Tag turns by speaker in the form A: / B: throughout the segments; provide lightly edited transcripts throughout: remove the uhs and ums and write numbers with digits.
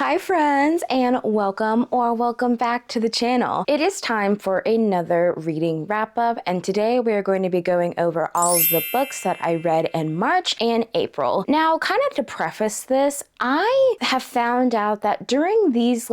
A: Hi friends, and welcome back to the channel. It is time for another reading wrap up, and today we're going to be going over all of the books that I read in March and April. Now, kind of to preface this, I have found out that during these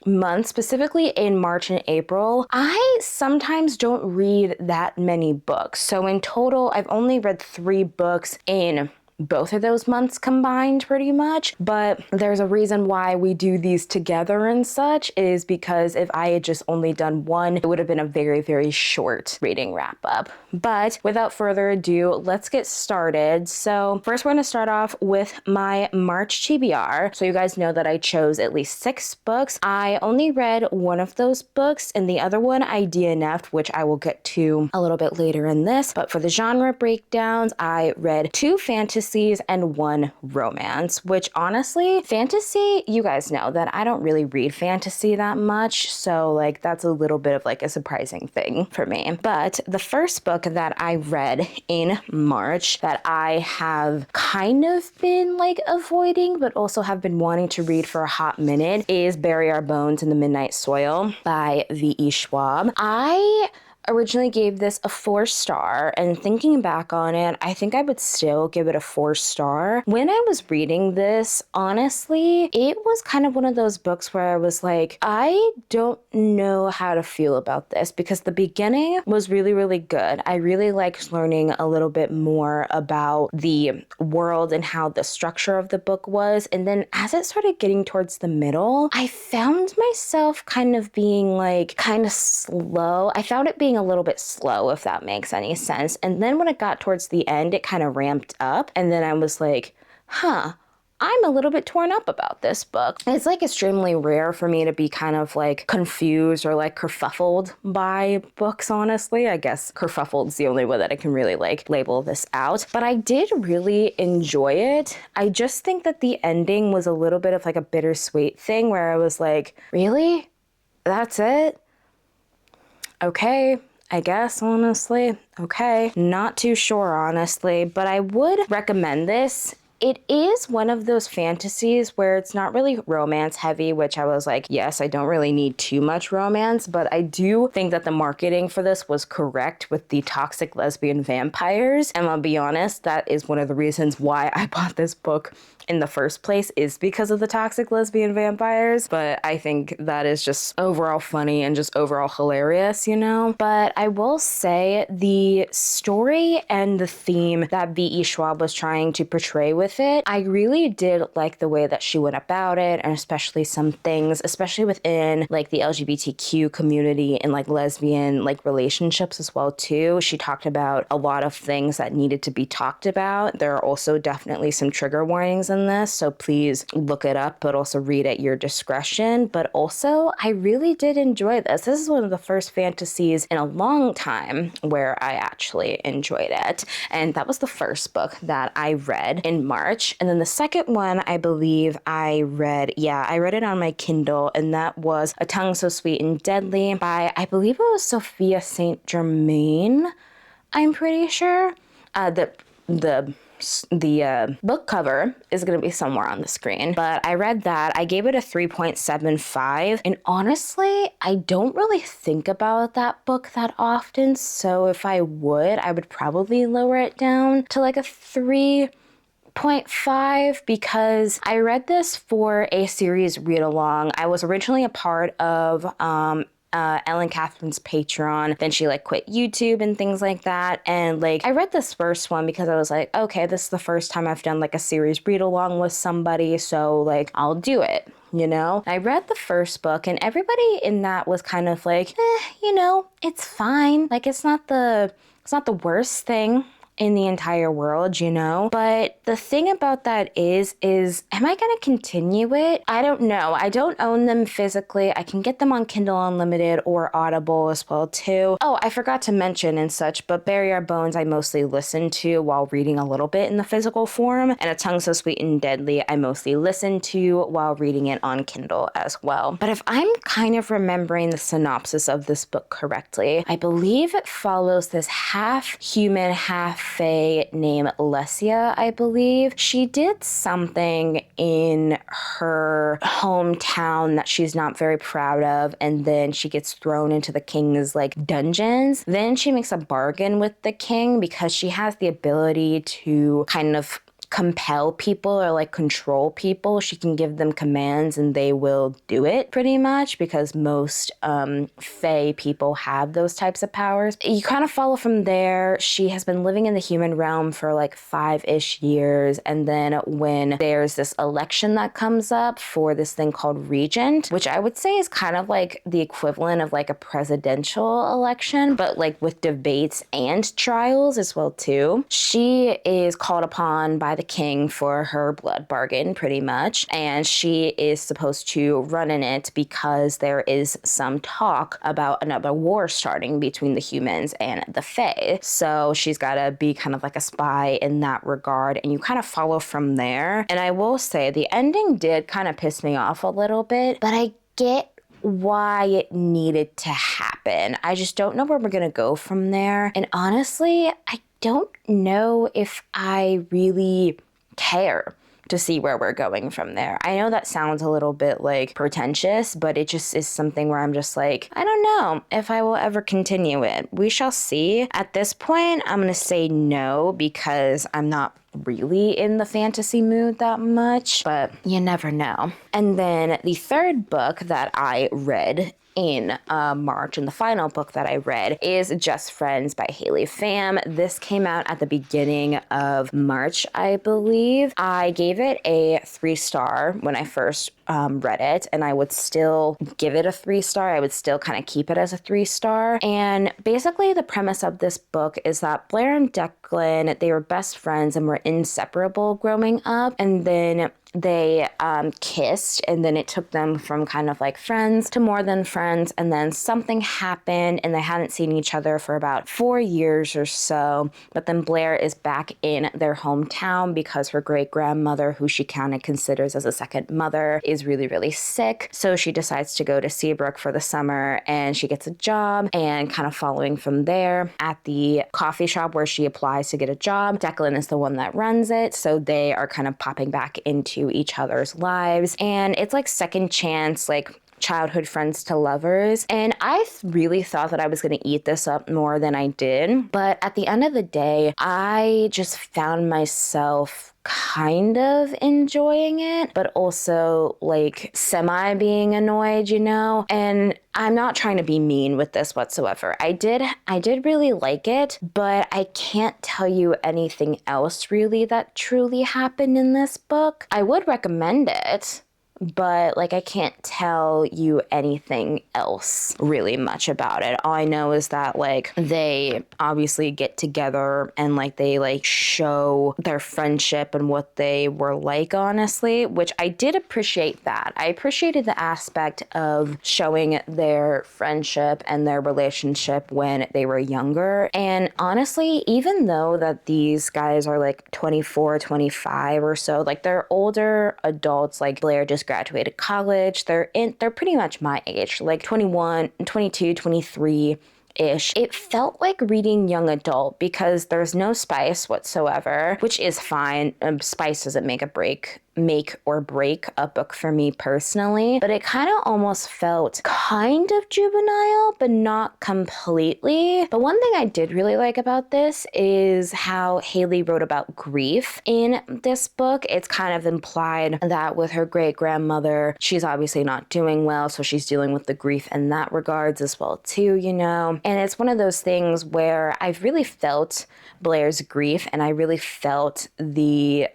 A: months, specifically in March and April, I sometimes don't read that many books. So in total, I've only read 3 books in both of those months combined pretty much, but there's a reason why we do these together and such is because if I had just only done one, it would have been a very short reading wrap up. But without further ado, let's get started. So first we're going to start off with my March TBR. So you guys know that I chose at least 6 books. I only read one of those books and the other one I DNF'd, which I will get to a little bit later in this. But for the genre breakdowns, I read 2 fantasies and 1 romance, which honestly, fantasy, you guys know that I don't really read fantasy that much, so that's a little bit of a surprising thing for me. But the first book that I read in March that I have kind of been avoiding, but also have been wanting to read for a hot minute is Bury Our Bones in the Midnight Soil by V.E. Schwab. I originally gave this a 4-star, and thinking back on it, I think I would still give it a 4-star. When I was reading this, honestly, it was kind of one of those books where I was like, I don't know how to feel about this, because the beginning was really good. I really liked learning a little bit more about the world and how the structure of the book was, and then as it started getting towards the middle, I found myself kind of being kind of slow. I found it being a little bit slow, if that makes any sense. And then when it got towards the end, it kind of ramped up. And then I was like, I'm a little bit torn up about this book. It's extremely rare for me to be kind of confused or kerfuffled by books, honestly. I guess kerfuffled is the only way that I can really label this out. But I did really enjoy it. I just think that the ending was a little bit of a bittersweet thing where I was like, really? That's it? Okay, I guess, honestly. Okay, not too sure, honestly, but I would recommend this. It is one of those fantasies where it's not really romance heavy, which I was like, yes, I don't really need too much romance, but I do think that the marketing for this was correct with the toxic lesbian vampires. And I'll be honest, that is one of the reasons why I bought this book in the first place, is because of the toxic lesbian vampires. But I think that is just overall funny and just overall hilarious, you know? But I will say the story and the theme that V.E. Schwab was trying to portray with it, I really did like the way that she went about it, and especially some things, especially within the LGBTQ community and lesbian relationships as well too. She talked about a lot of things that needed to be talked about. There are also definitely some trigger warnings in this, so please look it up, but also read at your discretion. But also, I really did enjoy this. This is one of the first fantasies in a long time where I actually enjoyed it, and that was the first book that I read in March. And then the second one, I believe I read it on my Kindle, and that was A Tongue So Sweet and Deadly by, I believe it was Sophia St. Germain, I'm pretty sure. The book cover is going to be somewhere on the screen, but I read that. I gave it a 3.75, and honestly, I don't really think about that book that often, so if I would probably lower it down to a 3.5, because I read this for a series read along. I was originally a part of Ellen Catherine's Patreon, then she quit YouTube and things like that, and I read this first one because I was like, okay, this is the first time I've done a series read along with somebody, so I'll do it, you know? I read the first book, and everybody in that was kind of it's fine, it's not the worst thing in the entire world, you know? But the thing about that is am I gonna continue it? I don't know. I don't own them physically. I can get them on Kindle Unlimited or Audible as well too. Oh, I forgot to mention and such, but Bury Our Bones I mostly listen to while reading a little bit in the physical form, and A Tongue So Sweet and Deadly I mostly listen to while reading it on Kindle as well. But if I'm kind of remembering the synopsis of this book correctly, I believe it follows this half human, half fae named Lesia, I believe. She did something in her hometown that she's not very proud of, and then she gets thrown into the king's like dungeons. Then she makes a bargain with the king because she has the ability to kind of compel people or like control people. She can give them commands and they will do it pretty much, because most fae people have those types of powers. You kind of follow from there. She has been living in the human realm for like 5-ish years, and then when there's this election that comes up for this thing called regent, which I would say is kind of like the equivalent of like a presidential election, but like with debates and trials as well too. She is called upon by the king for her blood bargain pretty much, and she is supposed to run in it because there is some talk about another war starting between the humans and the fae. So she's got to be kind of like a spy in that regard, and you kind of follow from there. And I will say the ending did kind of piss me off a little bit, but I get why it needed to happen. I just don't know where we're gonna go from there, and honestly, I don't know if I really care to see where we're going from there. I know that sounds a little bit like pretentious, but it just is something where I'm just like, I don't know if I will ever continue it. We shall see. At this point, I'm gonna say no, because I'm not really in the fantasy mood that much, but you never know. And then the third book that I read in March, and the final book that I read, is Just Friends by Haley Pham. This came out at the beginning of March, I believe. I gave it a 3-star when I first read it, and I would still give it a 3-star. I would still kind of keep it as a 3-star. And basically the premise of this book is that Blair and Declan, they were best friends and were inseparable growing up, and then they kissed, and then it took them from kind of like friends to more than friends, and then something happened and they hadn't seen each other for about 4 years or so. But then Blair is back in their hometown because her great-grandmother, who she kind of considers as a second mother, is really, really sick. So she decides to go to Seabrook for the summer, and she gets a job, and kind of following from there at the coffee shop where she applies to get a job, Declan is the one that runs it, so they are kind of popping back into each other's lives, and it's like second chance, like childhood friends to lovers. And I really thought that I was going to eat this up more than I did, but at the end of the day, I just found myself kind of enjoying it, but also like semi being annoyed, you know? And I'm not trying to be mean with this whatsoever. I did really like it, but I can't tell you anything else really that truly happened in this book. I would recommend it, but like I can't tell you anything else really much about it. All I know is that like they obviously get together and like they like show their friendship and what they were like, honestly, which I did appreciate that. I appreciated the aspect of showing their friendship and their relationship when they were younger. And honestly, even though that these guys are like 24, 25 or so, like they're older adults, like Blair just graduated college. They're pretty much my age, like 21, 22, 23-ish. It felt like reading young adult because there's no spice whatsoever, which is fine. Spice doesn't make or break a book for me personally, but it kind of almost felt kind of juvenile, but not completely. But one thing I did really like about this is how Haley wrote about grief in this book. It's kind of implied that with her great-grandmother, she's obviously not doing well, so she's dealing with the grief in that regards as well too, you know? And it's one of those things where I've really felt Blair's grief, and I really felt the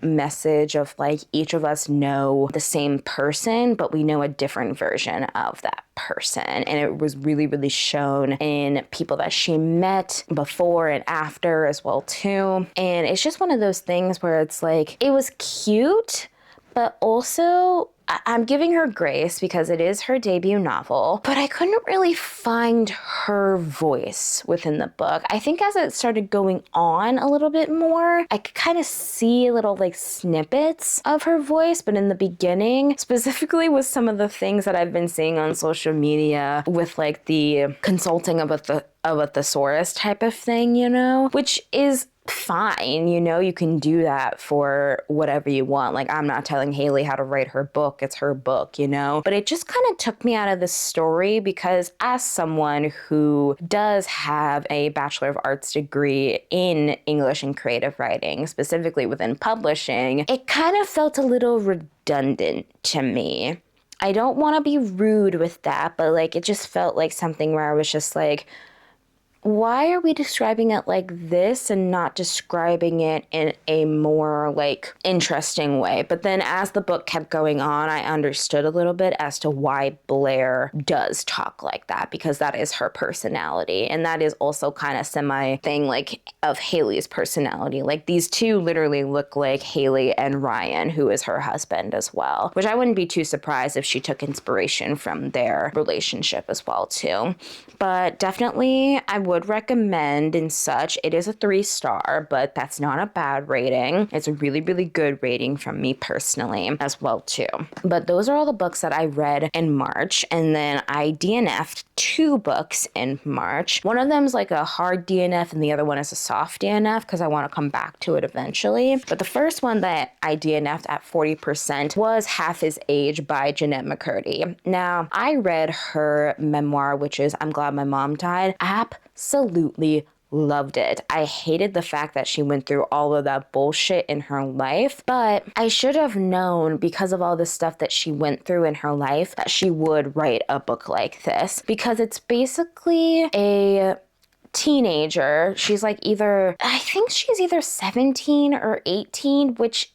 A: message of like each of us know the same person, but we know a different version of that person. And it was really, really shown in people that she met before and after as well too. And it's just one of those things where it's like, it was cute, but also I'm giving her grace because it is her debut novel, but I couldn't really find her voice within the book. I think as it started going on a little bit more, I could kind of see little like snippets of her voice, but in the beginning, specifically with some of the things that I've been seeing on social media with like the consulting of a thesaurus type of thing, you know, which is fine, you know, you can do that for whatever you want. Like, I'm not telling Haley how to write her book, it's her book, you know? But it just kind of took me out of the story because as someone who does have a Bachelor of Arts degree in English and creative writing, specifically within publishing, it kind of felt a little redundant to me. I don't want to be rude with that, but like, it just felt like something where I was just like, why are we describing it like this and not describing it in a more like interesting way? But then as the book kept going on, I understood a little bit as to why Blair does talk like that, because that is her personality. And that is also kind of semi thing like of Haley's personality. Like these two literally look like Haley and Ryan, who is her husband as well, which I wouldn't be too surprised if she took inspiration from their relationship as well too. But definitely I would recommend and such. It is a 3-star, but that's not a bad rating. It's a really, really good rating from me personally as well too. But those are all the books that I read in March, and then I DNF'd 2 books in March. One of them is like a hard DNF and the other one is a soft DNF because I want to come back to it eventually. But the first one that I DNF'd at 40% was Half His Age by Jeanette McCurdy. Now, I read her memoir, which is I'm Glad My Mom Died. Absolutely loved it. I hated the fact that she went through all of that bullshit in her life, but I should have known because of all the stuff that she went through in her life that she would write a book like this, because it's basically a teenager. She's like I think she's either 17 or 18, which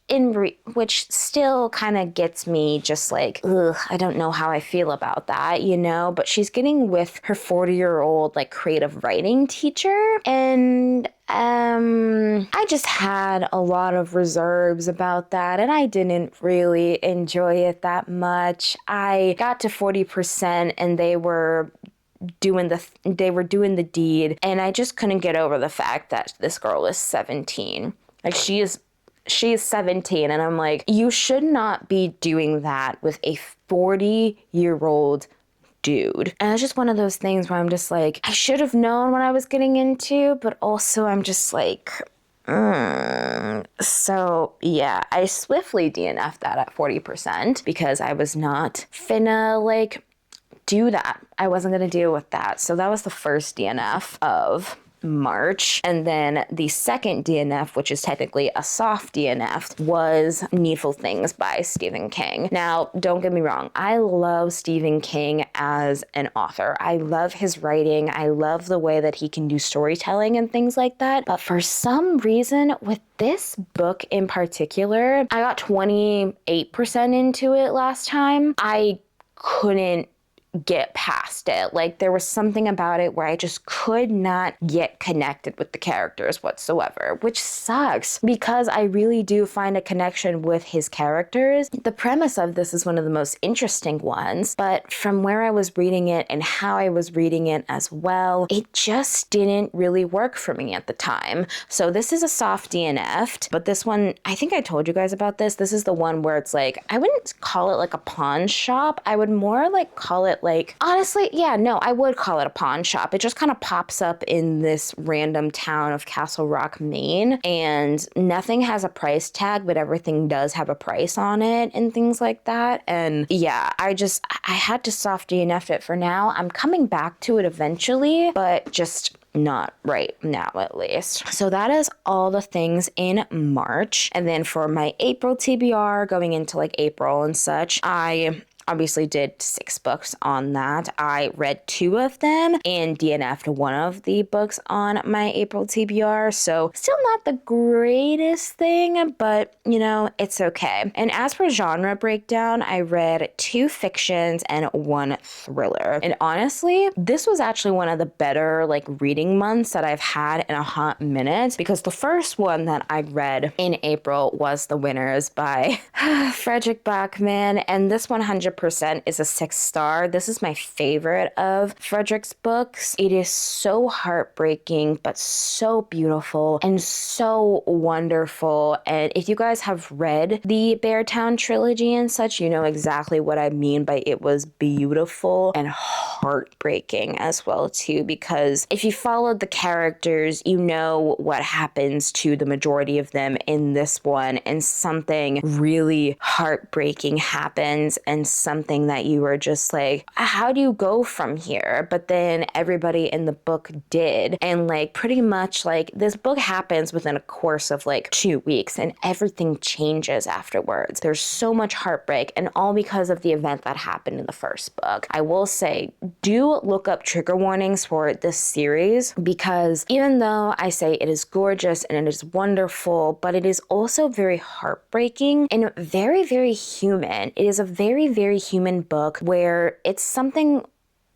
A: still kind of gets me just like, ugh, I don't know how I feel about that, you know? But she's getting with her 40-year-old like creative writing teacher, and I just had a lot of reserves about that, and I didn't really enjoy it that much. I got to 40% and they were doing the deed, and I just couldn't get over the fact that this girl is 17. Like she is 17, and I'm like, you should not be doing that with a 40-year-old dude. And it's just one of those things where I'm just like, I should have known what I was getting into, but also I'm just like, So yeah, I swiftly DNF'd that at 40% because I was not finna like do that. I wasn't going to deal with that. So that was the first DNF of March. And then the second DNF, which is technically a soft DNF, was Needful Things by Stephen King. Now, don't get me wrong. I love Stephen King as an author. I love his writing. I love the way that he can do storytelling and things like that. But for some reason, with this book in particular, I got 28% into it last time. I couldn't get past it. Like there was something about it where I just could not get connected with the characters whatsoever, which sucks because I really do find a connection with his characters. The premise of this is one of the most interesting ones, but from where I was reading it and how I was reading it as well, it just didn't really work for me at the time. So this is a soft DNF, but this one, I think I told you guys about this. This is the one where it's like, I wouldn't call it like a pawn shop. I would more like call it like, honestly, yeah, no, I would call it a pawn shop. It just kind of pops up in this random town of Castle Rock, Maine, and nothing has a price tag, but everything does have a price on it and things like that. And yeah, I had to soft DNF it for now. I'm coming back to it eventually, but just not right now at least. So that is all the things in March. And then for my April TBR, going into like April and such, I obviously did 6 books on that. I read 2 of them and DNF'd one of the books on my April TBR. So still not the greatest thing, but you know, it's okay. And as for genre breakdown, I read 2 fictions and 1 thriller. And honestly, this was actually one of the better like reading months that I've had in a hot minute, because the first one that I read in April was The Winners by Frederick Backman, and this 100% 100% is a 6-star. This is my favorite of Frederick's books. It is so heartbreaking, but so beautiful and so wonderful. And if you guys have read the Beartown trilogy and such, you know exactly what I mean by it was beautiful and heartbreaking as well too, because if you followed the characters, you know what happens to the majority of them in this one, and something really heartbreaking happens and something that you are just like, how do you go from here? But then everybody in the book did, and like pretty much like this book happens within a course of like 2 weeks and everything changes afterwards. There's so much heartbreak, and all because of the event that happened in the first book. I will say, do look up trigger warnings for this series, because even though I say it is gorgeous and it is wonderful, but it is also very heartbreaking and very, very human. It is a very, very human book where it's something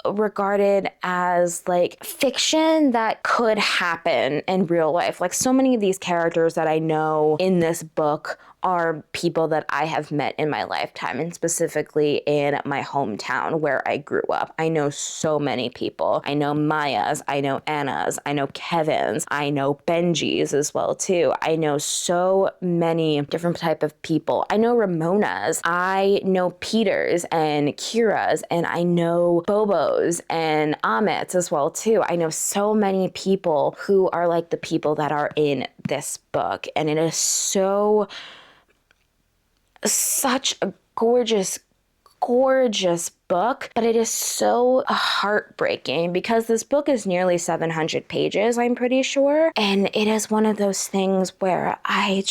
A: regarded as like fiction that could happen in real life. Like so many of these characters that I know in this book are people that I have met in my lifetime, and specifically in my hometown where I grew up. I know so many people. I know Maya's, I know Anna's, I know Kevin's, I know Benji's as well too. I know so many different type of people. I know Ramona's, I know Peter's and Kira's, and I know Bobo's and Amit's as well too. I know so many people who are like the people that are in this book, and it is such a gorgeous book, but it is so heartbreaking because this book is nearly 700 pages, I'm pretty sure. And it is one of those things where I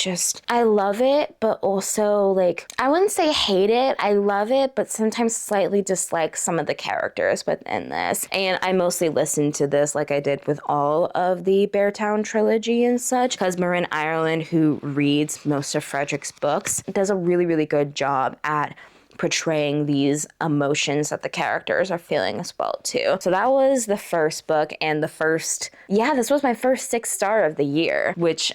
A: love it, but also like, I wouldn't say hate it. I love it, but sometimes slightly dislike some of the characters within this. And I mostly listen to this like I did with all of the Beartown trilogy and such, because Marin Ireland, who reads most of Frederick's books, does a really, really good job at portraying these emotions that the characters are feeling as well too. So that was the first book, and this was my first 6-star of the year, which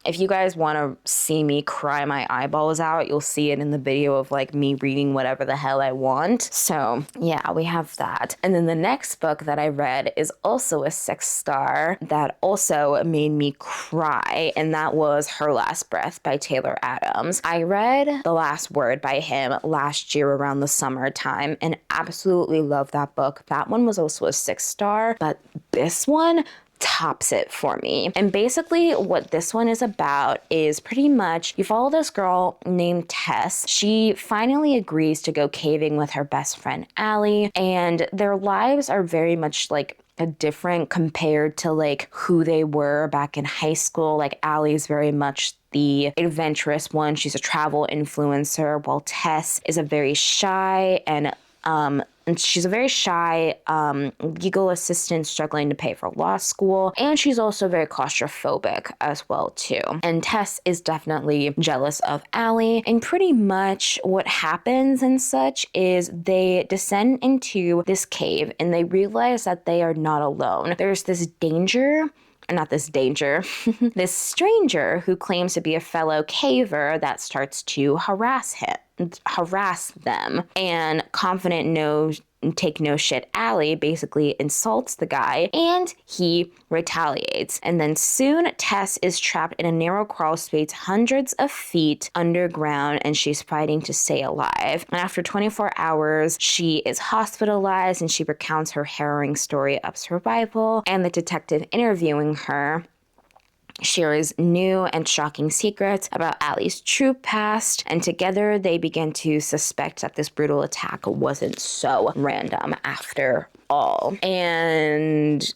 A: if you guys want to see me cry my eyeballs out, you'll see it in the video of like me reading whatever the hell I want. So yeah, we have that. And then the next book that I read is also a 6-star that also made me cry, and that was Her Last Breath by Taylor Adams. I read The Last Word by him last year around the summertime and absolutely loved that book. That one was also a 6-star, but this one tops it for me. And basically what this one is about is pretty much you follow this girl named Tess. She finally agrees to go caving with her best friend Allie, and their lives are very much like different compared to like who they were back in high school. Like Allie's very much the adventurous one. She's a travel influencer, while Tess is a very shy legal assistant struggling to pay for law school, and she's also very claustrophobic as well too. And Tess is definitely jealous of Allie, and pretty much what happens and such is they descend into this cave and they realize that they are not alone. There's this stranger who claims to be a fellow caver that starts to harass them, and confident take no shit Allie basically insults the guy, and he retaliates. And then soon Tess is trapped in a narrow crawl space hundreds of feet underground, and she's fighting to stay alive. And after 24 hours, she is hospitalized, and she recounts her harrowing story of survival, and the detective interviewing her shares new and shocking secrets about Allie's true past, and together they begin to suspect that this brutal attack wasn't so random after all. And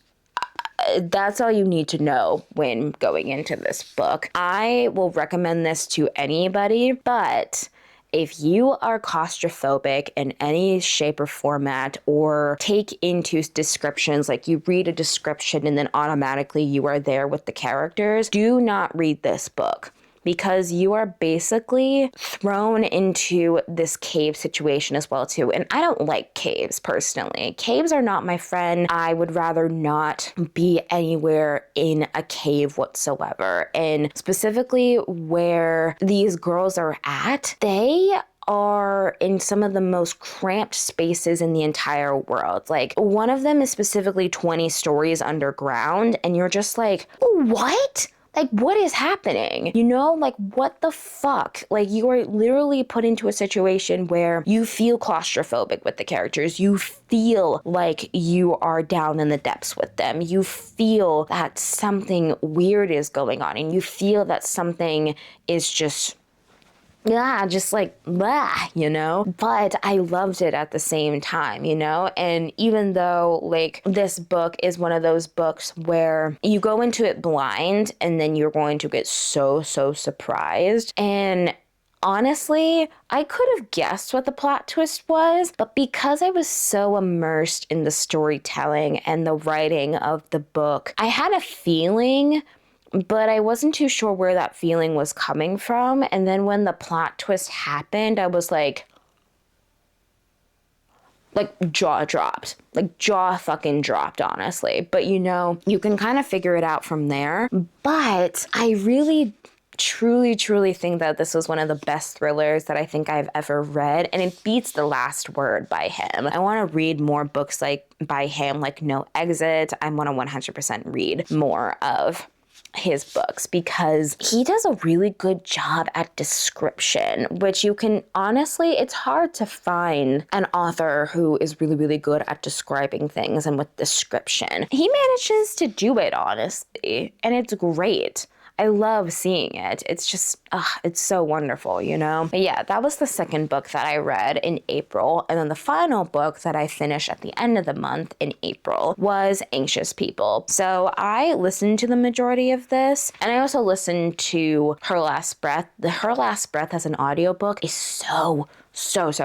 A: that's all you need to know when going into this book. I will recommend this to anybody, but if you are claustrophobic in any shape or format, or take into descriptions, like you read a description and then automatically you are there with the characters, do not read this book. Because you are basically thrown into this cave situation as well too. And I don't like caves personally. Caves are not my friend. I would rather not be anywhere in a cave whatsoever. And specifically where these girls are at, they are in some of the most cramped spaces in the entire world. Like, one of them is specifically 20 stories underground, and you're just like, what? Like, what is happening? You know, like, what the fuck? Like, you are literally put into a situation where you feel claustrophobic with the characters. You feel like you are down in the depths with them. You feel that something weird is going on, and you feel that something is just like, blah, you know? But I loved it at the same time, you know? And even though, like, this book is one of those books where you go into it blind and then you're going to get so surprised. And honestly, I could have guessed what the plot twist was, but because I was so immersed in the storytelling and the writing of the book, I had a feeling, but I wasn't too sure where that feeling was coming from. And then when the plot twist happened, I was like jaw dropped, like jaw fucking dropped, honestly. But you know, you can kind of figure it out from there. But I really truly think that this was one of the best thrillers that I think I've ever read, and it beats The Last Word by him. I want to read more books like by him, like No Exit. I want to 100% read more of his books because he does a really good job at description, which you can honestly, it's hard to find an author who is really good at describing things and with description. He manages to do it, honestly, and it's great. I love seeing it. It's just, it's so wonderful, you know? But yeah, that was the second book that I read in April. And then the final book that I finished at the end of the month in April was Anxious People. So I listened to the majority of this, and I also listened to Her Last Breath. Her Last Breath as an audiobook is so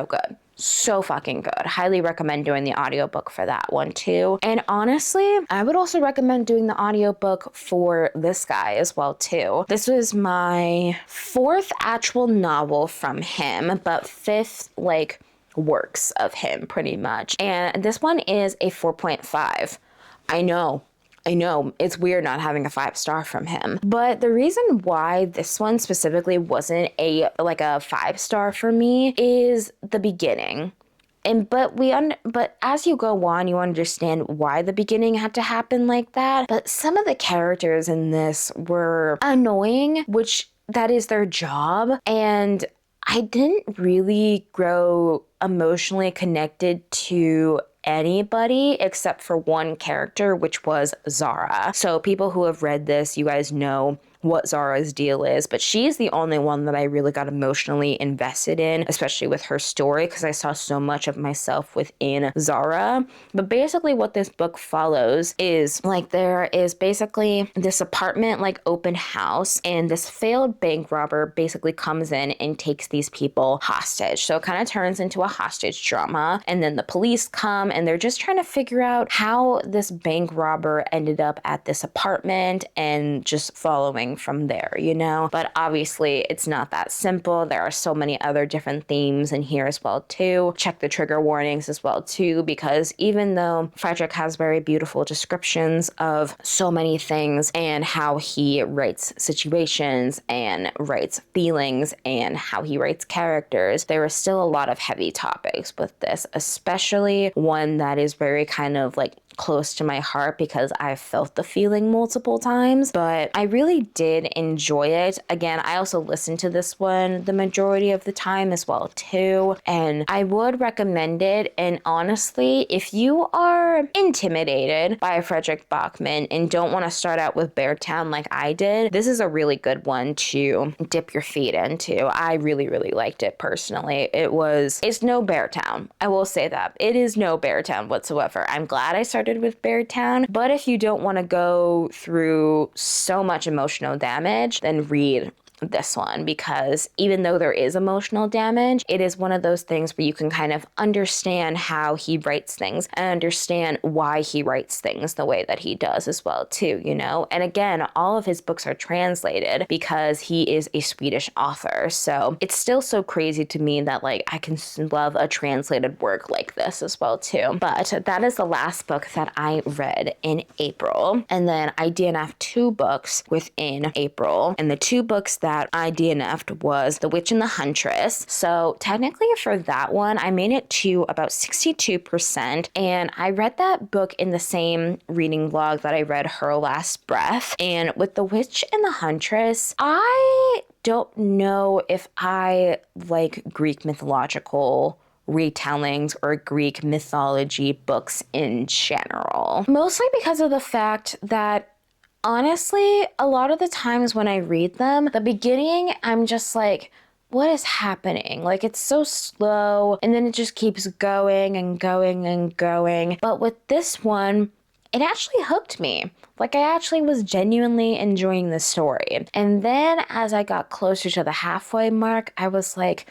A: good. So fucking good. Highly recommend doing the audiobook for that one too. And honestly, I would also recommend doing the audiobook for this guy as well too. This was my fourth actual novel from him, but fifth like works of him pretty much. And this one is a 4.5. I know, it's weird not having a 5-star from him. But the reason why this one specifically wasn't a 5-star for me is the beginning. But as you go on, you understand why the beginning had to happen like that. But some of the characters in this were annoying, which that is their job. And I didn't really grow emotionally connected to anybody except for one character, which was Zara. So people who have read this, you guys know what Zara's deal is, but she's the only one that I really got emotionally invested in, especially with her story, because I saw so much of myself within Zara. But basically what this book follows is like there is basically this apartment like open house, and this failed bank robber basically comes in and takes these people hostage. So it kind of turns into a hostage drama, and then the police come and they're just trying to figure out how this bank robber ended up at this apartment and just following from there, you know? But obviously it's not that simple. There are so many other different themes in here as well too. Check the trigger warnings as well too, because even though Frederick has very beautiful descriptions of so many things and how he writes situations and writes feelings and how he writes characters, there is still a lot of heavy topics with this, especially one that is very kind of like close to my heart because I've felt the feeling multiple times, but I really did enjoy it. Again, I also listened to this one the majority of the time as well too, and I would recommend it. And honestly, if you are intimidated by Frederick Bachman and don't want to start out with Beartown like I did, this is a really good one to dip your feet into. I really liked it personally. It's no Beartown. I will say that. It is no Beartown whatsoever. I'm glad I started with Beartown, but if you don't want to go through so much emotional damage, then read this one, because even though there is emotional damage, it is one of those things where you can kind of understand how he writes things and understand why he writes things the way that he does as well too, you know? And again, all of his books are translated because he is a Swedish author, so it's still so crazy to me that like I can love a translated work like this as well too. But that is the last book that I read in April, and then I DNF'd 2 books within April, and the 2 books that I DNF'd was The Witch and the Huntress. So technically for that one, I made it to about 62%. And I read that book in the same reading vlog that I read Her Last Breath. And with The Witch and the Huntress, I don't know if I like Greek mythological retellings or Greek mythology books in general. Mostly because of the fact that honestly, a lot of the times when I read them, the beginning, I'm just like, what is happening? Like, it's so slow, and then it just keeps going and going and going. But with this one, it actually hooked me. Like, I actually was genuinely enjoying the story. And then as I got closer to the halfway mark, I was like,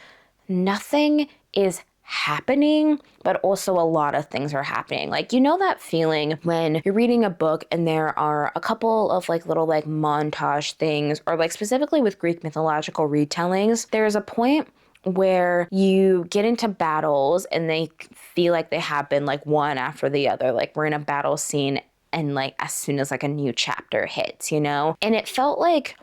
A: nothing is happening, but also a lot of things are happening. Like, you know that feeling when you're reading a book and there are a couple of like little like montage things, or like specifically with Greek mythological retellings, there's a point where you get into battles and they feel like they happen like one after the other. Like, we're in a battle scene and like as soon as like a new chapter hits, you know? And it felt like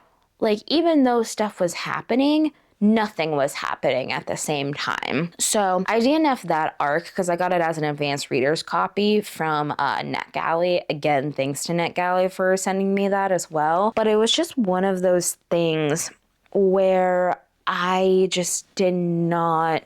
A: even though stuff was happening, nothing was happening at the same time. So I DNF'd that arc because I got it as an advanced reader's copy from NetGalley. Again, thanks to NetGalley for sending me that as well. But it was just one of those things where I just did not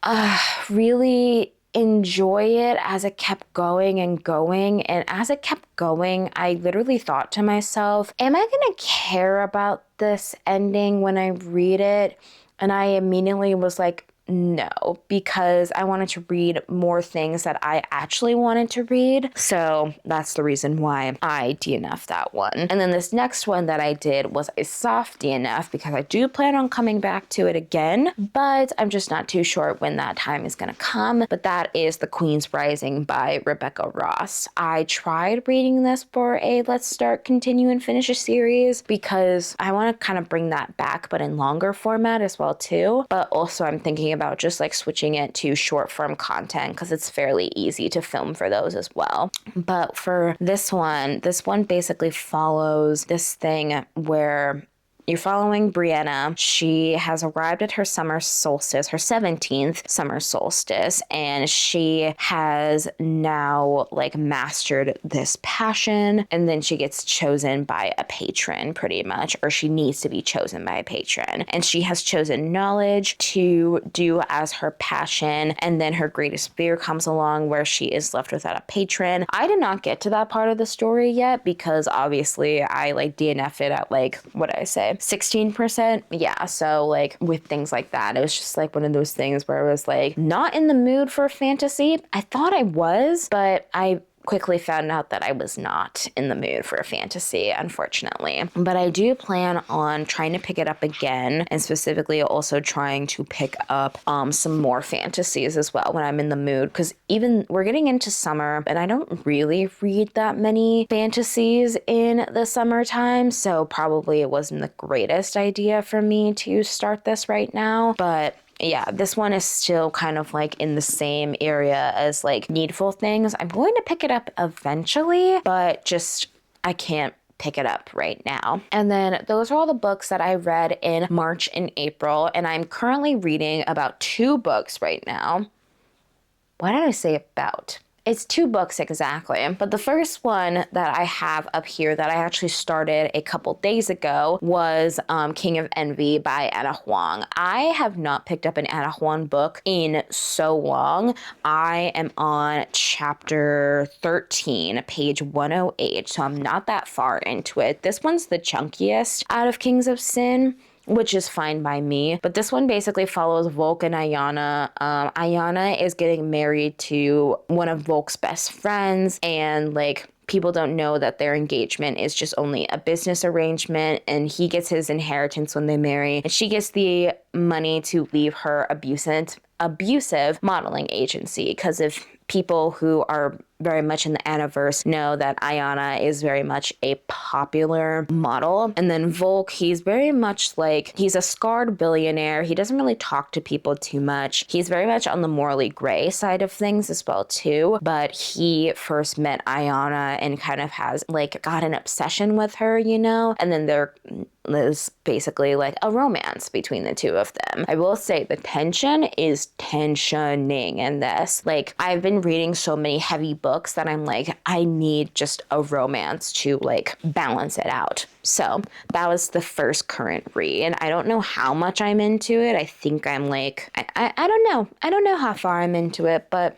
A: really enjoy it as it kept going and going. And as it kept going, I literally thought to myself, am I gonna care about this ending when I read it? And I immediately was like, no, because I wanted to read more things that I actually wanted to read. So that's the reason why I DNF'd that one. And then this next one that I did was a soft DNF because I do plan on coming back to it again, but I'm just not too sure when that time is going to come. But that is The Queen's Rising by Rebecca Ross. I tried reading this for a Let's Start, Continue, and Finish a series because I want to kind of bring that back, but in longer format as well too. But also I'm thinking about just like switching it to short form content because it's fairly easy to film for those as well. But for this one basically follows this thing where you're following Brianna. She has arrived at her summer solstice, her 17th summer solstice, and she has now like mastered this passion, and then she gets chosen by a patron pretty much, or she needs to be chosen by a patron. And she has chosen knowledge to do as her passion, and then her greatest fear comes along where she is left without a patron. I did not get to that part of the story yet because obviously I like DNF'd it at like, what did I say? 16%. Yeah, so like with things like that, it was just like one of those things where I was like not in the mood for fantasy. I thought I was, but I quickly found out that I was not in the mood for a fantasy, unfortunately. But I do plan on trying to pick it up again, and specifically also trying to pick up some more fantasies as well when I'm in the mood, because even we're getting into summer and I don't really read that many fantasies in the summertime, so probably it wasn't the greatest idea for me to start this right now. But yeah, this one is still kind of like in the same area as like Needful Things. I'm going to pick it up eventually, but just I can't pick it up right now. And then those are all the books that I read in March and April, and I'm currently reading about 2 books right now. Why did I say about? It's 2 books exactly. But the first one that I have up here that I actually started a couple days ago was King of Envy by Anna Huang. I have not picked up an Anna Huang book in so long. I am on chapter 13, page 108, so I'm not that far into it. This one's the chunkiest out of Kings of Sin, which is fine by me. But this one basically follows Volk and Ayana. Ayana is getting married to one of Volk's best friends, and like people don't know that their engagement is just only a business arrangement, and he gets his inheritance when they marry, and she gets the money to leave her abusive modeling agency, because if people who are very much in the Anaverse know that Ayana is very much a popular model. And then Volk, he's very much like, he's a scarred billionaire. He doesn't really talk to people too much. He's very much on the morally gray side of things as well too. But he first met Ayana and kind of has like got an obsession with her, you know? And then there is basically like a romance between the two of them. I will say the tension is tensioning in this. Like, I've been reading so many heavy books that I'm like, I need just a romance to like balance it out. So that was the first current read. And I don't know how much I'm into it. I think I'm like, I don't know. I don't know how far I'm into it, but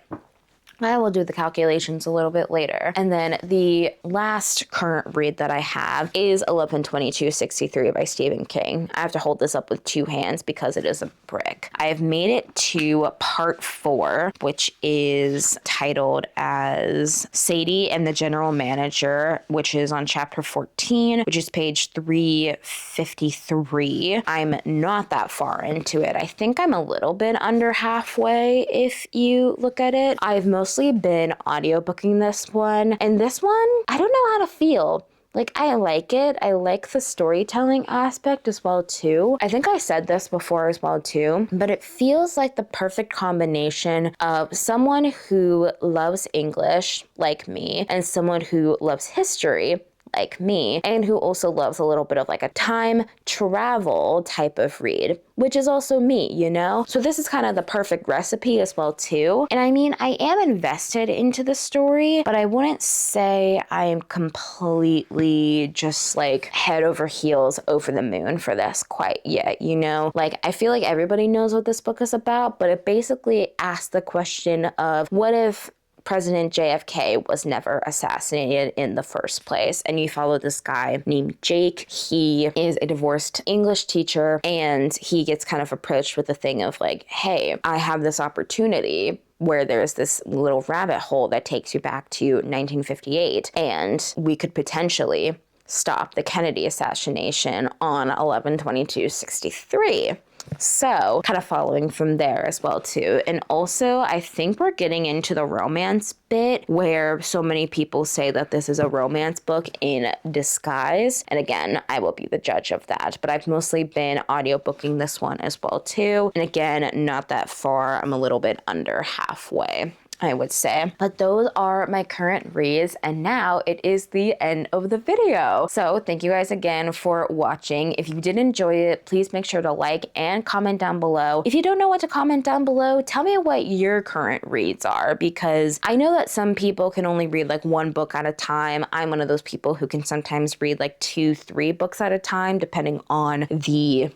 A: I will do the calculations a little bit later. And then the last current read that I have is 11/22/63 by Stephen King. I have to hold this up with two hands because it is a brick. I have made it to part 4, which is titled as Sadie and the General Manager, which is on chapter 14, which is page 353. I'm not that far into it. I think I'm a little bit under halfway if you look at it. I've mostly been audiobooking this one, and this one, I don't know how to feel. Like, I like it. I like the storytelling aspect as well too. I think I said this before as well too, but it feels like the perfect combination of someone who loves English like me and someone who loves history like me, and who also loves a little bit of like a time travel type of read, which is also me, you know? So this is kind of the perfect recipe as well too. And I mean, I am invested into the story, but I wouldn't say I am completely just like head over heels over the moon for this quite yet, you know? Like, I feel like everybody knows what this book is about, but it basically asks the question of what if President JFK was never assassinated in the first place. And you follow this guy named Jake. He is a divorced English teacher, and he gets kind of approached with the thing of like, hey, I have this opportunity where there's this little rabbit hole that takes you back to 1958, and we could potentially stop the Kennedy assassination on 11/22/63. So kind of following from there as well too. And also I think we're getting into the romance bit where so many people say that this is a romance book in disguise. And again, I will be the judge of that. But I've mostly been audiobooking this one as well too. And again, not that far. I'm a little bit under halfway, I would say. But those are my current reads, and now it is the end of the video. So thank you guys again for watching. If you did enjoy it, please make sure to like and comment down below. If you don't know what to comment down below, tell me what your current reads are, because I know that some people can only read like one book at a time. I'm one of those people who can sometimes read like 2-3 books at a time, depending on the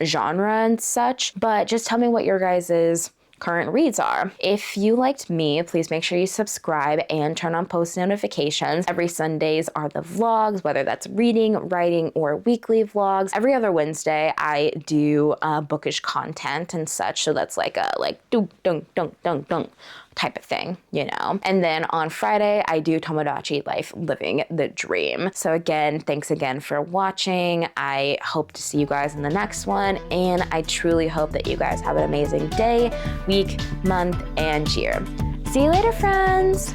A: genre and such. But just tell me what your guys's current reads are. If you liked me, please make sure you subscribe and turn on post notifications. Every Sundays are the vlogs, whether that's reading, writing, or weekly vlogs. Every other Wednesday, I do bookish content and such. So that's like a dunk, dunk, dunk, dunk, dunk type of thing, you know. And then on Friday, I do Tomodachi Life, living the dream. So again, thanks again for watching. I hope to see you guys in the next one, and I truly hope that you guys have an amazing day, week, month, and year. See you later, friends.